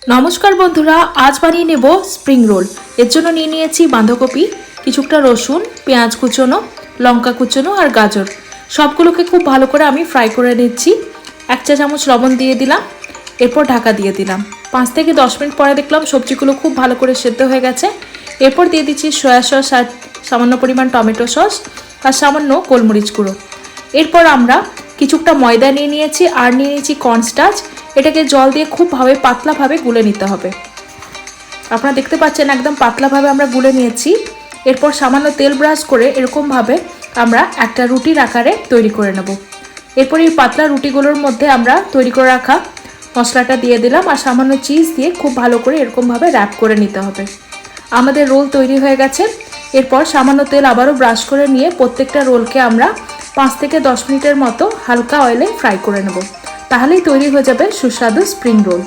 নমস্কার বন্ধুরা, আজ বানিয়ে নেব স্প্রিং রোল। এর জন্য নিয়ে নিয়েছি বাঁধাকপি, কিছুটা রসুন, পেঁয়াজ কুচোনো, লঙ্কা কুচোনো আর গাজর। সবগুলোকে খুব ভালো করে আমি ফ্রাই করে নিচ্ছি। 1 চা চামচ লবণ দিয়ে দিলাম, এরপর ঢাকা দিয়ে দিলাম। 5 থেকে 10 মিনিট পরে দেখলাম সবজিগুলো খুব ভালো করে সেদ্ধ হয়ে গেছে। এরপর দিয়ে দিচ্ছি সয়া সস আর সামান্য পরিমাণ টমেটো সস আর সামান্য গোলমরিচ গুঁড়ো। এরপর আমরা কিছুটা ময়দা নিয়ে নিয়েছি আর নিয়ে নিয়েছি কর্নস্টার্চ। এটাকে জল দিয়ে খুব পাতলাভাবে গুলে নিতে হবে। আপনারা দেখতে পাচ্ছেন একদম পাতলাভাবে আমরা গুলে নিয়েছি। এরপর সামান্য তেল ব্রাশ করে এরকমভাবে আমরা একটা রুটির আকারে তৈরি করে নেব। এরপর এই পাতলা রুটিগুলোর মধ্যে আমরা তৈরি করে রাখা মশলাটা দিয়ে দিলাম আর সামান্য চিজ দিয়ে খুব ভালো করে এরকমভাবে র্যাপ করে নিতে হবে। আমাদের রোল তৈরি হয়ে গেছে। এরপর সামান্য তেল আবারও ব্রাশ করে নিয়ে প্রত্যেকটা রোলকে আমরা 5 থেকে 10 মিনিটের মতো হালকা অয়েলে ফ্রাই করে নেব। তাহলেই তৈরি হয়ে যাবে সুস্বাদু স্প্রিং রোল।